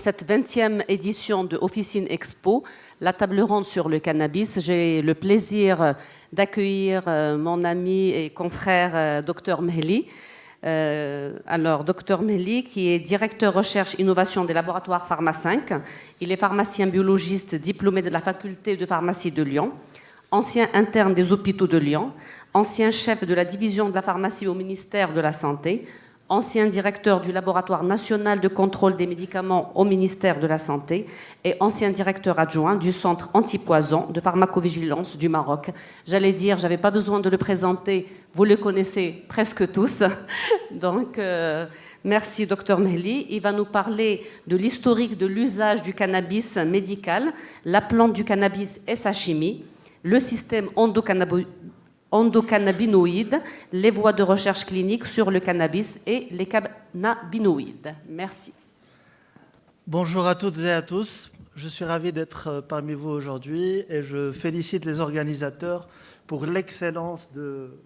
cette 20e édition de Officine Expo, la table ronde sur le cannabis. J'ai le plaisir d'accueillir mon ami et confrère Dr Mehli. Alors, Dr Mehli, qui est directeur recherche innovation des laboratoires Pharma 5. Il est pharmacien biologiste diplômé de la faculté de pharmacie de Lyon, ancien interne des hôpitaux de Lyon, ancien chef de la division de la pharmacie au ministère de la Santé, ancien directeur du laboratoire national de contrôle des médicaments au ministère de la Santé et ancien directeur adjoint du centre antipoison de pharmacovigilance du Maroc. J'allais dire, je n'avais pas besoin de le présenter, vous le connaissez presque tous. Donc, merci Dr Mehli. Il va nous parler de l'historique de l'usage du cannabis médical, la plante du cannabis et sa chimie, le système endocannabinoïdes, les voies de recherche clinique sur le cannabis et les cannabinoïdes. Merci. Bonjour à toutes et à tous. Je suis ravi d'être parmi vous aujourd'hui et je félicite les organisateurs pour l'excellence de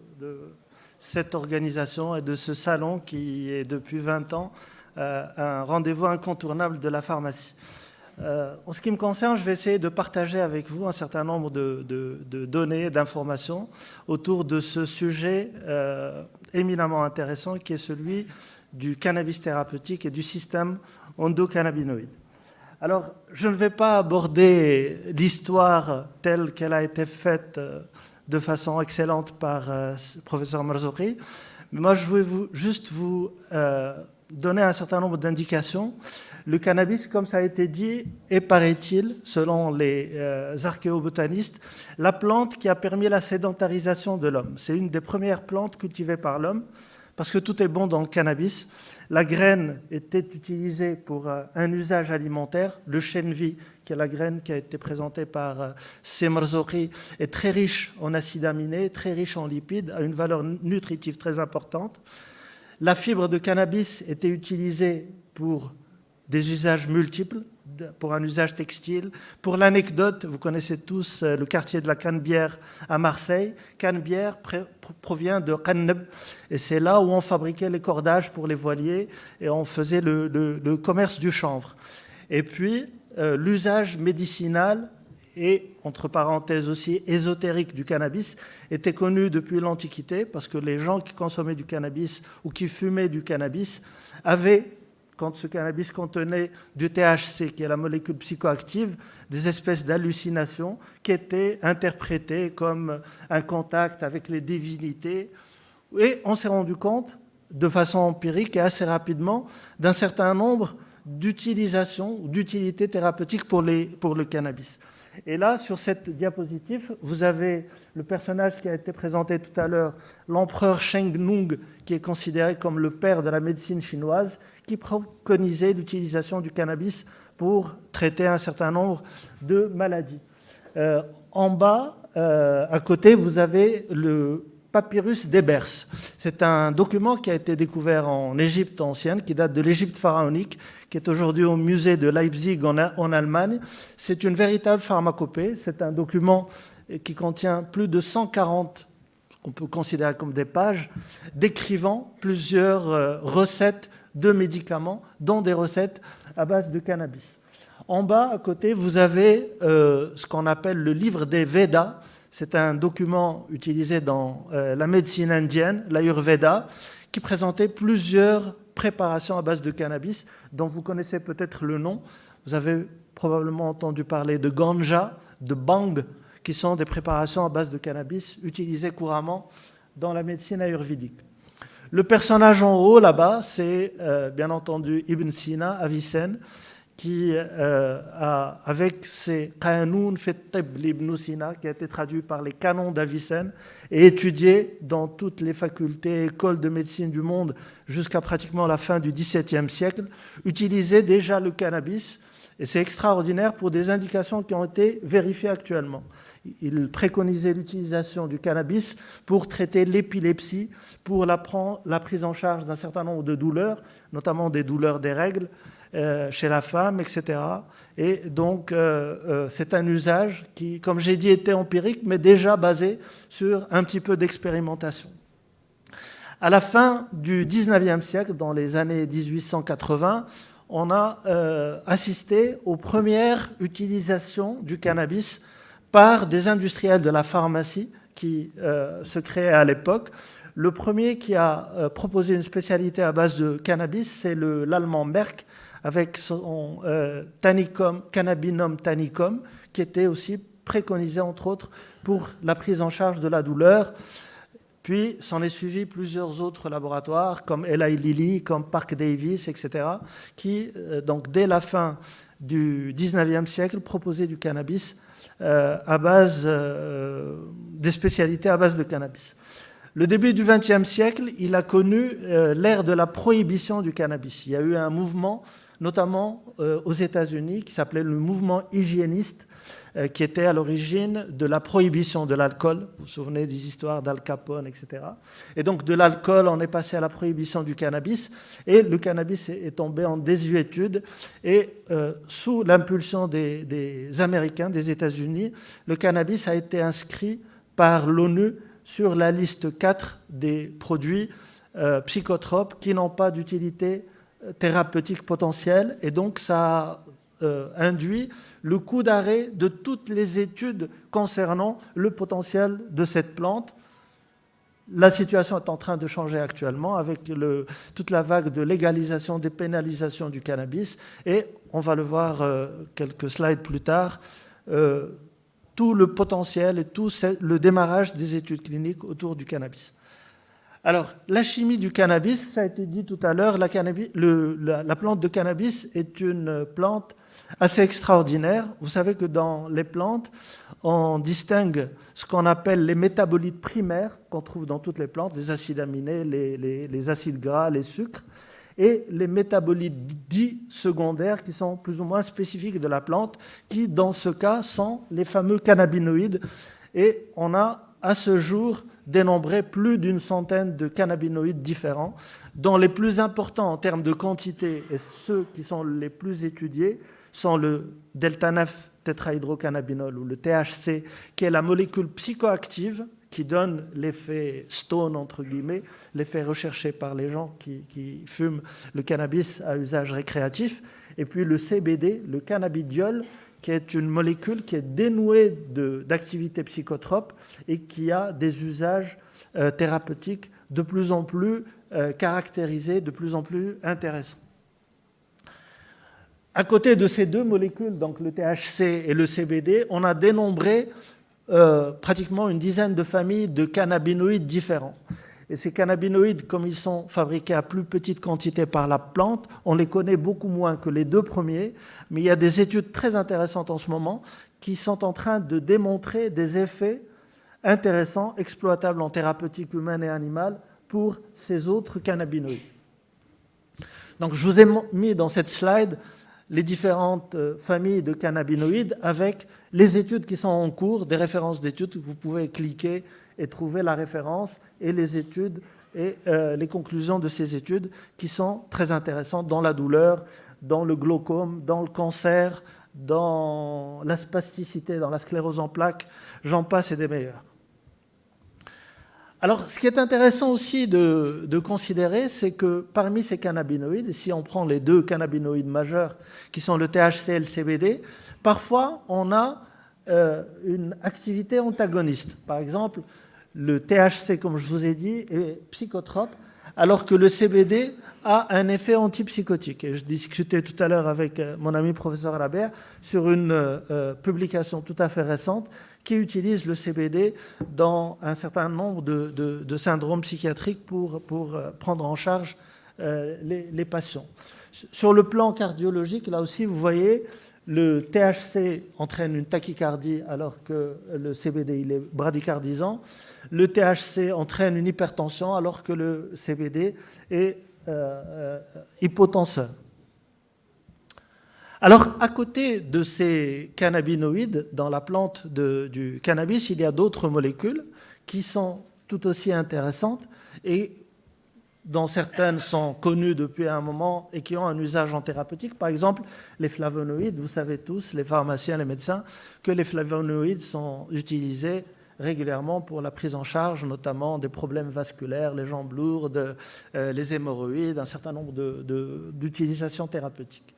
cette organisation et de ce salon qui est depuis 20 ans un rendez-vous incontournable de la pharmacie. En ce qui me concerne, je vais essayer de partager avec vous un certain nombre de données, d'informations autour de ce sujet éminemment intéressant qui est celui du cannabis thérapeutique et du système endocannabinoïde. Alors, je ne vais pas aborder l'histoire telle qu'elle a été faite de façon excellente par le professeur Marzouki, mais moi je vais juste vous donner un certain nombre d'indications. Le cannabis, comme ça a été dit, est, paraît-il, selon les archéobotanistes, la plante qui a permis la sédentarisation de l'homme. C'est une des premières plantes cultivées par l'homme, parce que tout est bon dans le cannabis. La graine était utilisée pour un usage alimentaire. Le chènevis, qui est la graine qui a été présentée par Marzouki, est très riche en acides aminés, très riche en lipides, a une valeur nutritive très importante. La fibre de cannabis était utilisée pour des usages multiples, pour un usage textile. Pour l'anecdote, vous connaissez tous le quartier de la Canebière à Marseille. Canebière provient de Qanneb, et c'est là où on fabriquait les cordages pour les voiliers et on faisait le commerce du chanvre. Et puis, l'usage médicinal et, entre parenthèses aussi, ésotérique du cannabis était connu depuis l'Antiquité parce que les gens qui consommaient du cannabis ou qui fumaient du cannabis avaient, quand ce cannabis contenait du THC, qui est la molécule psychoactive, des espèces d'hallucinations qui étaient interprétées comme un contact avec les divinités. Et on s'est rendu compte, de façon empirique et assez rapidement, d'un certain nombre d'utilisations, d'utilités thérapeutiques pour le cannabis. Et là, sur cette diapositive, vous avez le personnage qui a été présenté tout à l'heure, l'empereur Sheng Nung, qui est considéré comme le père de la médecine chinoise, qui préconisait l'utilisation du cannabis pour traiter un certain nombre de maladies. En bas, à côté, vous avez le papyrus d'Ebers. C'est un document qui a été découvert en Égypte ancienne, qui date de l'Égypte pharaonique, qui est aujourd'hui au musée de Leipzig en Allemagne. C'est une véritable pharmacopée. C'est un document qui contient plus de 140, qu'on peut considérer comme des pages, décrivant plusieurs recettes de médicaments, dont des recettes à base de cannabis. En bas, à côté, vous avez ce qu'on appelle le livre des Védas. C'est un document utilisé dans la médecine indienne, l'Ayurveda, qui présentait plusieurs préparations à base de cannabis, dont vous connaissez peut-être le nom. Vous avez probablement entendu parler de ganja, de bang, qui sont des préparations à base de cannabis utilisées couramment dans la médecine ayurvédique. Le personnage en haut, là-bas, c'est bien entendu Ibn Sina, Avicenne, qui a, avec ses Qanoun fi Tibb l'Ibn Sina, qui a été traduit par les canons d'Avicenne et étudié dans toutes les facultés et écoles de médecine du monde jusqu'à pratiquement la fin du XVIIe siècle, utilisait déjà le cannabis, et c'est extraordinaire pour des indications qui ont été vérifiées actuellement. Il préconisait l'utilisation du cannabis pour traiter l'épilepsie, pour la prise en charge d'un certain nombre de douleurs, notamment des douleurs des règles, chez la femme, etc. Et donc, c'est un usage qui, comme j'ai dit, était empirique, mais déjà basé sur un petit peu d'expérimentation. À la fin du 19e siècle, dans les années 1880, on a assisté aux premières utilisations du cannabis par des industriels de la pharmacie qui se créaient à l'époque. Le premier qui a proposé une spécialité à base de cannabis, c'est l'allemand Merck, avec son Tanicum, Cannabinum tanicum, qui était aussi préconisé, entre autres, pour la prise en charge de la douleur. Puis, s'en est suivi plusieurs autres laboratoires, comme Eli Lilly, comme Park Davis, etc., qui, donc, dès la fin du 19e siècle, proposaient du cannabis à base des spécialités à base de cannabis. Le début du XXe siècle, il a connu l'ère de la prohibition du cannabis. Il y a eu un mouvement, notamment aux États-Unis, qui s'appelait le mouvement hygiéniste, qui était à l'origine de la prohibition de l'alcool. Vous vous souvenez des histoires d'Al Capone, etc. Et donc de l'alcool, on est passé à la prohibition du cannabis, et le cannabis est tombé en désuétude. Et sous l'impulsion des Américains, des États-Unis, le cannabis a été inscrit par l'ONU sur la liste 4 des produits psychotropes qui n'ont pas d'utilité thérapeutique potentielle, et donc ça a induit le coup d'arrêt de toutes les études concernant le potentiel de cette plante. La situation est en train de changer actuellement avec toute la vague de légalisation, des pénalisations du cannabis, et on va le voir quelques slides plus tard, tout le potentiel et tout le démarrage des études cliniques autour du cannabis. Alors, la chimie du cannabis, ça a été dit tout à l'heure, la plante de cannabis est une plante assez extraordinaire. Vous savez que dans les plantes, on distingue ce qu'on appelle les métabolites primaires qu'on trouve dans toutes les plantes, les acides aminés, les acides gras, les sucres, et les métabolites dits secondaires qui sont plus ou moins spécifiques de la plante, qui dans ce cas sont les fameux cannabinoïdes. Et on a à ce jour dénombré plus d'une centaine de cannabinoïdes différents, dont les plus importants en termes de quantité et ceux qui sont les plus étudiés sont le delta-9 tétrahydrocannabinol ou le THC, qui est la molécule psychoactive qui donne l'effet stone, entre guillemets, l'effet recherché par les gens qui fument le cannabis à usage récréatif, et puis le CBD, le cannabidiol, qui est une molécule qui est dénuée d'activité psychotrope et qui a des usages thérapeutiques de plus en plus caractérisés, de plus en plus intéressants. À côté de ces deux molécules, donc le THC et le CBD, on a dénombré pratiquement une dizaine de familles de cannabinoïdes différents. Et ces cannabinoïdes, comme ils sont fabriqués à plus petite quantité par la plante, on les connaît beaucoup moins que les deux premiers, mais il y a des études très intéressantes en ce moment qui sont en train de démontrer des effets intéressants, exploitables en thérapeutique humaine et animale pour ces autres cannabinoïdes. Donc je vous ai mis dans cette slide les différentes familles de cannabinoïdes avec les études qui sont en cours, des références d'études. Vous pouvez cliquer et trouver la référence et les études et les conclusions de ces études qui sont très intéressantes dans la douleur, dans le glaucome, dans le cancer, dans la spasticité, dans la sclérose en plaques, j'en passe et des meilleurs. Alors, ce qui est intéressant aussi de considérer, c'est que parmi ces cannabinoïdes, si on prend les deux cannabinoïdes majeurs, qui sont le THC et le CBD, parfois on a une activité antagoniste. Par exemple, le THC, comme je vous ai dit, est psychotrope, alors que le CBD a un effet antipsychotique. Et je discutais tout à l'heure avec mon ami professeur Rabert sur une publication tout à fait récente qui utilise le CBD dans un certain nombre de syndromes psychiatriques pour prendre en charge les patients. Sur le plan cardiologique, là aussi, vous voyez, le THC entraîne une tachycardie alors que le CBD il est bradycardisant. Le THC entraîne une hypertension alors que le CBD est hypotenseur. Alors, à côté de ces cannabinoïdes, dans la plante du cannabis, il y a d'autres molécules qui sont tout aussi intéressantes et dont certaines sont connues depuis un moment et qui ont un usage en thérapeutique. Par exemple, les flavonoïdes, vous savez tous, les pharmaciens, les médecins, que les flavonoïdes sont utilisés régulièrement pour la prise en charge, notamment des problèmes vasculaires, les jambes lourdes, les hémorroïdes, un certain nombre d'utilisations thérapeutiques.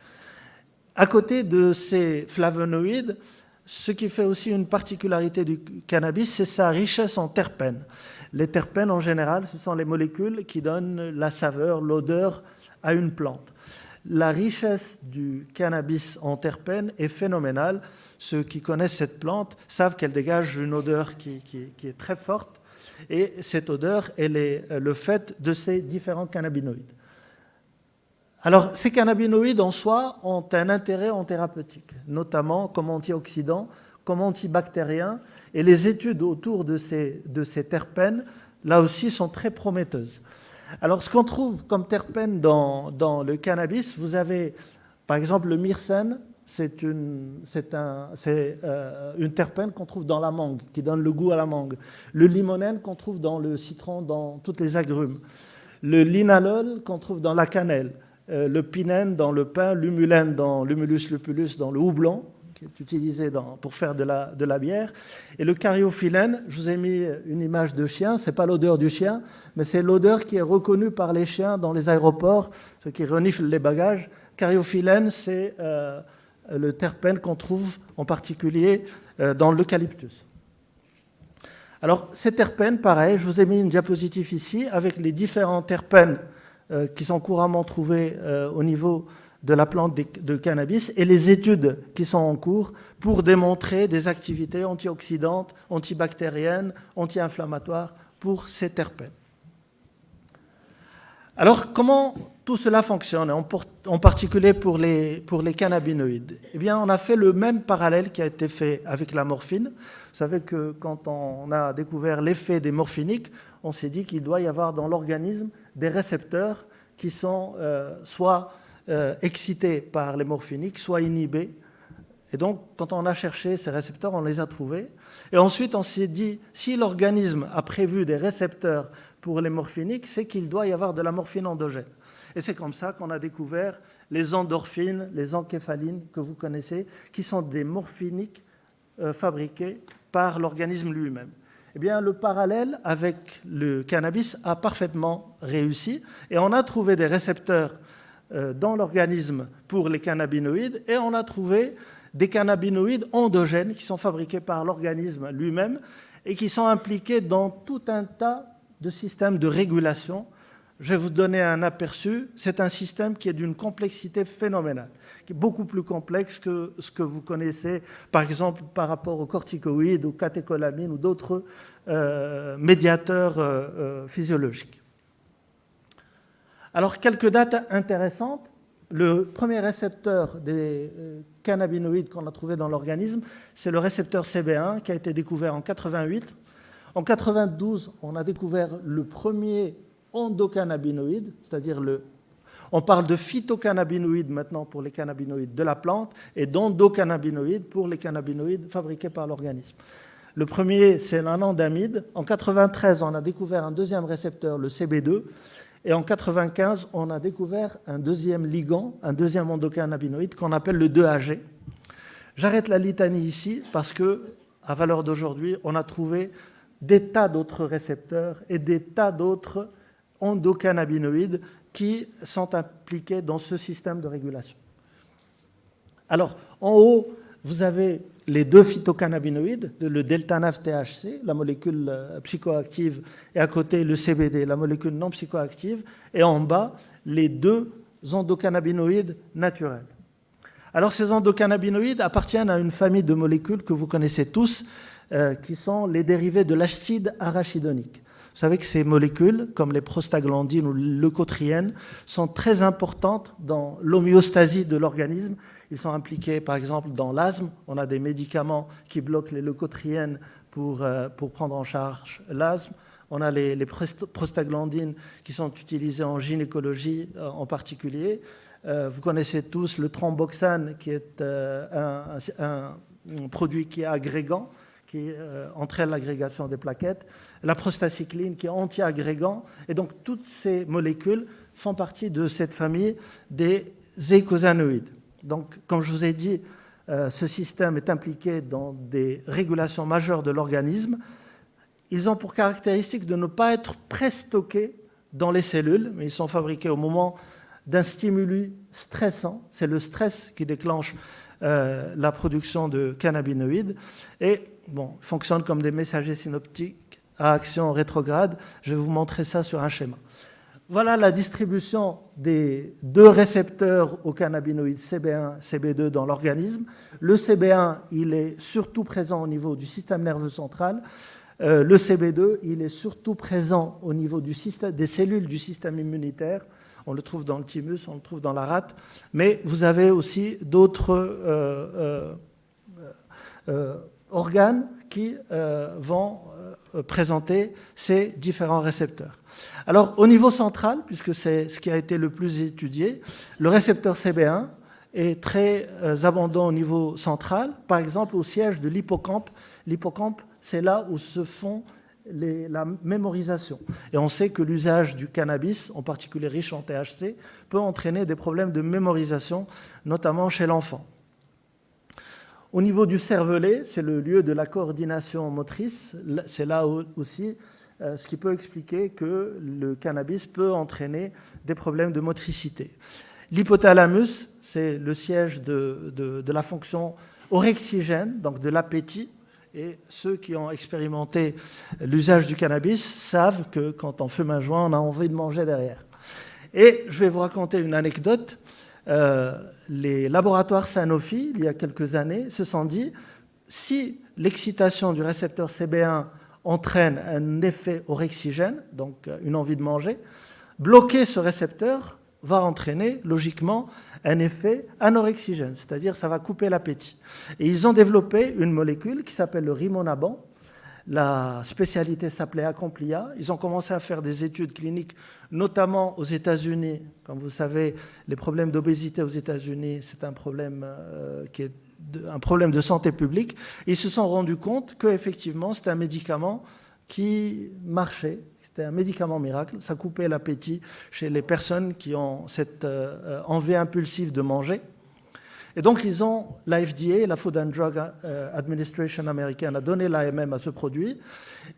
À côté de ces flavonoïdes, ce qui fait aussi une particularité du cannabis, c'est sa richesse en terpènes. Les terpènes, en général, ce sont les molécules qui donnent la saveur, l'odeur à une plante. La richesse du cannabis en terpènes est phénoménale. Ceux qui connaissent cette plante savent qu'elle dégage une odeur qui est très forte. Et cette odeur, elle est le fait de ces différents cannabinoïdes. Alors, ces cannabinoïdes en soi ont un intérêt en thérapeutique, notamment comme antioxydants, comme antibactériens. Et les études autour de ces terpènes, là aussi, sont très prometteuses. Alors, ce qu'on trouve comme terpène dans le cannabis, vous avez, par exemple, le myrcène, c'est une terpène qu'on trouve dans la mangue, qui donne le goût à la mangue. Le limonène qu'on trouve dans le citron, dans toutes les agrumes. Le linalol qu'on trouve dans la cannelle. Le pinène dans le pain, l'humulène dans l'humulus lupulus, dans le houblon, qui est utilisé pour faire de la bière. Et le cariophyllène, je vous ai mis une image de chien, ce n'est pas l'odeur du chien, mais c'est l'odeur qui est reconnue par les chiens dans les aéroports, ceux qui reniflent les bagages. Cariophyllène, c'est le terpène qu'on trouve en particulier dans l'eucalyptus. Alors, ces terpènes, pareil, je vous ai mis une diapositive ici avec les différents terpènes qui sont couramment trouvés au niveau de la plante de cannabis et les études qui sont en cours pour démontrer des activités antioxydantes, antibactériennes, anti-inflammatoires pour ces terpènes. Alors, comment tout cela fonctionne, en particulier pour les cannabinoïdes? Eh bien, on a fait le même parallèle qui a été fait avec la morphine. Vous savez que quand on a découvert l'effet des morphiniques, on s'est dit qu'il doit y avoir dans l'organisme des récepteurs qui sont soit excités par les morphiniques, soit inhibés. Et donc, quand on a cherché ces récepteurs, on les a trouvés. Et ensuite, on s'est dit, si l'organisme a prévu des récepteurs pour les morphiniques, c'est qu'il doit y avoir de la morphine endogène. Et c'est comme ça qu'on a découvert les endorphines, les encéphalines que vous connaissez, qui sont des morphiniques fabriqués par l'organisme lui-même. Eh bien, le parallèle avec le cannabis a parfaitement réussi et on a trouvé des récepteurs dans l'organisme pour les cannabinoïdes et on a trouvé des cannabinoïdes endogènes qui sont fabriqués par l'organisme lui-même et qui sont impliqués dans tout un tas de systèmes de régulation. Je vais vous donner un aperçu. C'est un système qui est d'une complexité phénoménale, qui est beaucoup plus complexe que ce que vous connaissez, par exemple, par rapport aux corticoïdes, aux catécholamines ou d'autres médiateurs physiologiques. Alors, quelques dates intéressantes. Le premier récepteur des cannabinoïdes qu'on a trouvé dans l'organisme, c'est le récepteur CB1 qui a été découvert en 88. En 92, on a découvert le premier endocannabinoïde, c'est-à-dire on parle de phytocannabinoïdes maintenant pour les cannabinoïdes de la plante et d'endocannabinoïdes pour les cannabinoïdes fabriqués par l'organisme. Le premier, c'est l'anandamide. En 93, on a découvert un deuxième récepteur, le CB2. Et en 95, on a découvert un deuxième ligand, un deuxième endocannabinoïde qu'on appelle le 2-AG. J'arrête la litanie ici parce que, à valeur d'aujourd'hui, on a trouvé des tas d'autres récepteurs et des tas d'autres endocannabinoïdes qui sont impliqués dans ce système de régulation. Alors, en haut, vous avez les deux phytocannabinoïdes, le delta-9-THC, la molécule psychoactive, et à côté le CBD, la molécule non psychoactive, et en bas, les deux endocannabinoïdes naturels. Alors, ces endocannabinoïdes appartiennent à une famille de molécules que vous connaissez tous, qui sont les dérivés de l'acide arachidonique. Vous savez que ces molécules, comme les prostaglandines ou les leucotriènes, sont très importantes dans l'homéostasie de l'organisme. Ils sont impliqués, par exemple, dans l'asthme. On a des médicaments qui bloquent les leucotriènes pour prendre en charge l'asthme. On a les prostaglandines qui sont utilisées en gynécologie en particulier. Vous connaissez tous le thromboxane, qui est un produit qui est agrégant, qui entraîne l'agrégation des plaquettes, la prostacycline qui est anti-agrégant. Et donc, toutes ces molécules font partie de cette famille des eicosanoïdes. Donc, comme je vous ai dit, ce système est impliqué dans des régulations majeures de l'organisme. ils ont pour caractéristique de ne pas être préstockés dans les cellules, mais ils sont fabriqués au moment d'un stimuli stressant. C'est le stress qui déclenche la production de cannabinoïdes. Et bon, ils fonctionnent comme des messagers synaptiques à action rétrograde. Je vais vous montrer ça sur un schéma. Voilà la distribution des deux récepteurs aux cannabinoïdes CB1, CB2 dans l'organisme. Le CB1, il est surtout présent au niveau du système nerveux central. Le CB2, il est surtout présent au niveau du système, des cellules du système immunitaire. On le trouve dans le thymus, on le trouve dans la rate. Mais vous avez aussi d'autres organes qui vont présenter ces différents récepteurs. Alors, au niveau central, puisque c'est ce qui a été le plus étudié, le récepteur CB1 est très abondant au niveau central, par exemple au siège de l'hippocampe. L'hippocampe, c'est là où se font la mémorisation. Et on sait que l'usage du cannabis, en particulier riche en THC, peut entraîner des problèmes de mémorisation, notamment chez l'enfant. Au niveau du cervelet, c'est le lieu de la coordination motrice. C'est là aussi ce qui peut expliquer que le cannabis peut entraîner des problèmes de motricité. L'hypothalamus, c'est le siège de la fonction orexigène, donc de l'appétit. Et ceux qui ont expérimenté l'usage du cannabis savent que quand on fume un joint, on a envie de manger derrière. Et je vais vous raconter une anecdote. Les laboratoires Sanofi, il y a quelques années, se sont dit si l'excitation du récepteur CB1 entraîne un effet orexigène, donc une envie de manger, bloquer ce récepteur va entraîner logiquement un effet anorexigène, c'est-à-dire ça va couper l'appétit. Et ils ont développé une molécule qui s'appelle le rimonabant. La spécialité s'appelait Acomplia. Ils ont commencé à faire des études cliniques, notamment aux États-Unis. Comme vous savez, les problèmes d'obésité aux États-Unis, c'est un problème qui est un problème de santé publique. Ils se sont rendus compte qu'effectivement, c'était un médicament qui marchait. C'était un médicament miracle. Ça coupait l'appétit chez les personnes qui ont cette envie impulsive de manger. Et donc, la FDA, la Food and Drug Administration américaine, a donné l'AMM à ce produit.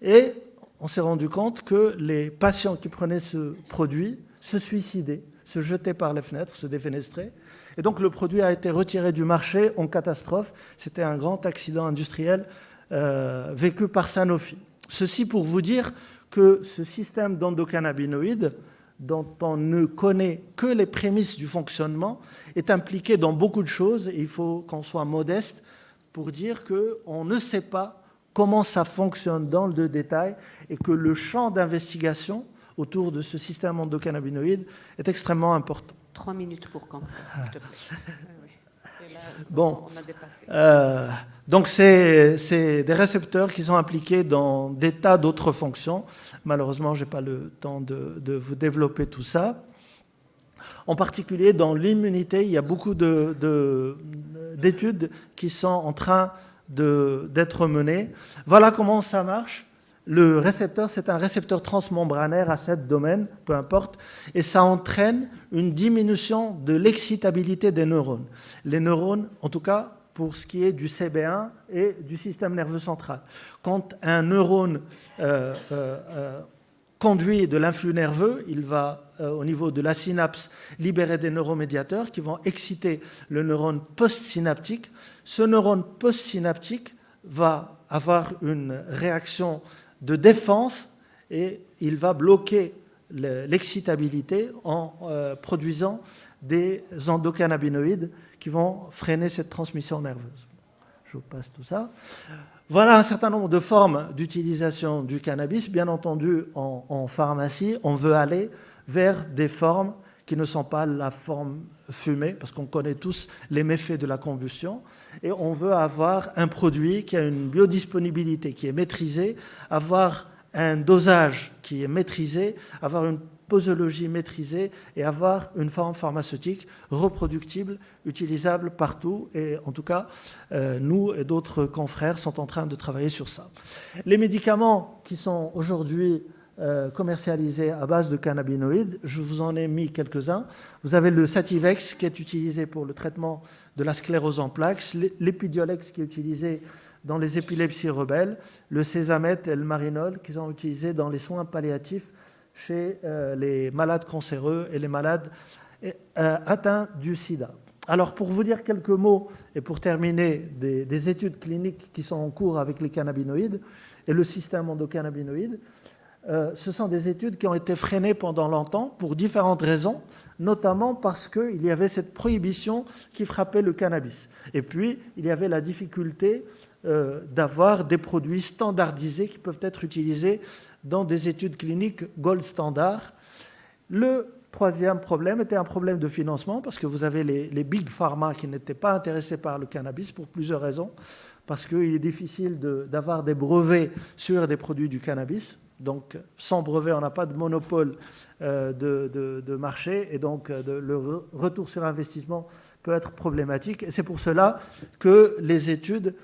Et on s'est rendu compte que les patients qui prenaient ce produit se suicidaient, se jetaient par les fenêtres, se défenestraient. Et donc, le produit a été retiré du marché en catastrophe. C'était un grand accident industriel vécu par Sanofi. Ceci pour vous dire que ce système d'endocannabinoïdes, dont on ne connaît que les prémices du fonctionnement, est impliqué dans beaucoup de choses. Et il faut qu'on soit modeste pour dire qu'on ne sait pas comment ça fonctionne dans le détail et que le champ d'investigation autour de ce système endocannabinoïde est extrêmement important. 3 minutes pour conclure, s'il te plaît. Et là, bon, on a dépassé. Donc, c'est des récepteurs qui sont impliqués dans des tas d'autres fonctions. Malheureusement, je n'ai pas le temps de vous développer tout ça. En particulier, dans l'immunité, il y a beaucoup d'études qui sont en train d'être menées. Voilà comment ça marche. Le récepteur, c'est un récepteur transmembranaire à 7 domaines, peu importe, et ça entraîne une diminution de l'excitabilité des neurones. Les neurones, en tout cas, pour ce qui est du CB1 et du système nerveux central. Quand un neurone conduit de l'influx nerveux, il va, au niveau de la synapse, libérer des neuromédiateurs qui vont exciter le neurone postsynaptique. Ce neurone postsynaptique va avoir une réaction de défense et il va bloquer l'excitabilité en produisant des endocannabinoïdes qui vont freiner cette transmission nerveuse. Je vous passe tout ça. Voilà un certain nombre de formes d'utilisation du cannabis. Bien entendu, en pharmacie, on veut aller vers des formes qui ne sont pas la forme fumée, parce qu'on connaît tous les méfaits de la combustion, et on veut avoir un produit qui a une biodisponibilité qui est maîtrisée, avoir un dosage qui est maîtrisé, avoir une posologie maîtrisée et avoir une forme pharmaceutique reproductible, utilisable partout. Et en tout cas, nous et d'autres confrères sont en train de travailler sur ça. Les médicaments qui sont aujourd'hui commercialisés à base de cannabinoïdes. Je vous en ai mis quelques-uns. Vous avez le Sativex qui est utilisé pour le traitement de la sclérose en plaques, l'Epidiolex qui est utilisé dans les épilepsies rebelles, le Sésamètre et le Marinol qui sont utilisés dans les soins palliatifs chez les malades cancéreux et les malades atteints du sida. Alors, pour vous dire quelques mots et pour terminer des études cliniques qui sont en cours avec les cannabinoïdes et le système endocannabinoïde, ce sont des études qui ont été freinées pendant longtemps pour différentes raisons, notamment parce qu'il y avait cette prohibition qui frappait le cannabis. Et puis, il y avait la difficulté d'avoir des produits standardisés qui peuvent être utilisés dans des études cliniques gold standard. Le troisième problème était un problème de financement, parce que vous avez les big pharma qui n'étaient pas intéressés par le cannabis pour plusieurs raisons, parce qu'il est difficile d'avoir des brevets sur des produits du cannabis. Donc, sans brevet, on n'a pas de monopole de marché, et donc le retour sur investissement peut être problématique. Et c'est pour cela que les études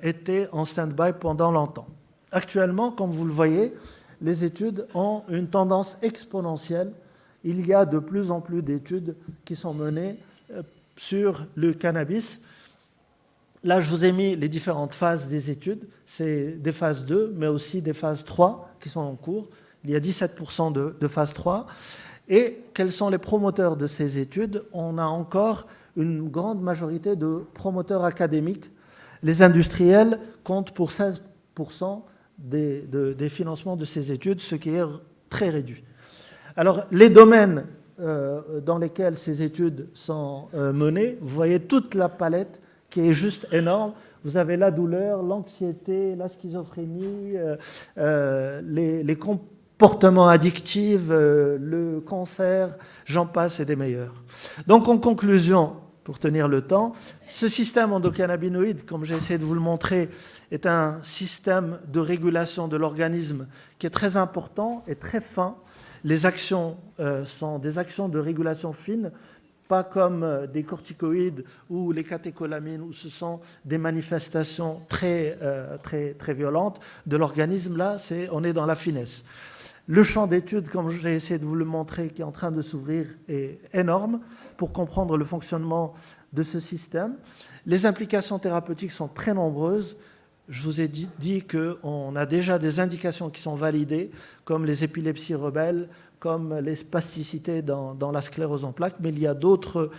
étaient en stand-by pendant longtemps. Actuellement, comme vous le voyez, les études ont une tendance exponentielle. Il y a de plus en plus d'études qui sont menées sur le cannabis. Là, je vous ai mis les différentes phases des études. C'est des phases 2, mais aussi des phases 3 qui sont en cours. Il y a 17% de phase 3. Et quels sont les promoteurs de ces études? On a encore une grande majorité de promoteurs académiques. Les industriels comptent pour 16% des financements de ces études, ce qui est très réduit. Alors, les domaines dans lesquels ces études sont menées, vous voyez toute la palette qui est juste énorme. Vous avez la douleur, l'anxiété, la schizophrénie, les comportements addictifs, le cancer, j'en passe et des meilleurs. Donc, en conclusion, pour tenir le temps, ce système endocannabinoïde, comme j'ai essayé de vous le montrer, est un système de régulation de l'organisme qui est très important et très fin. Les actions sont des actions de régulation fine, pas comme des corticoïdes ou les catécholamines, où ce sont des manifestations très violentes de l'organisme. Là, on est dans la finesse. Le champ d'études, comme j'ai essayé de vous le montrer, qui est en train de s'ouvrir, est énorme pour comprendre le fonctionnement de ce système. Les implications thérapeutiques sont très nombreuses. Je vous ai dit qu'on a déjà des indications qui sont validées, comme les épilepsies rebelles, comme les spasticités dans la sclérose en plaques, mais il y a d'autres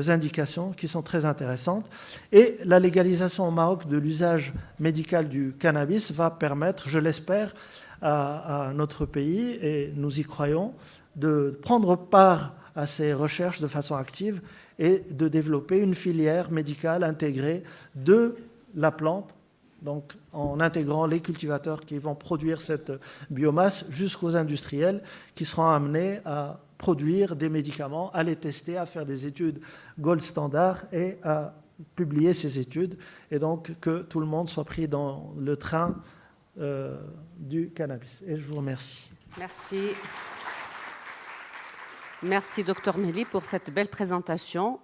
indications qui sont très intéressantes. Et la légalisation au Maroc de l'usage médical du cannabis va permettre, je l'espère, à notre pays, et nous y croyons, de prendre part à ces recherches de façon active et de développer une filière médicale intégrée de la plante, donc en intégrant les cultivateurs qui vont produire cette biomasse jusqu'aux industriels qui seront amenés à produire des médicaments, à les tester, à faire des études gold standard et à publier ces études, et donc que tout le monde soit pris dans le train du cannabis. Et je vous remercie. Merci. Merci, Dr Mehli, pour cette belle présentation.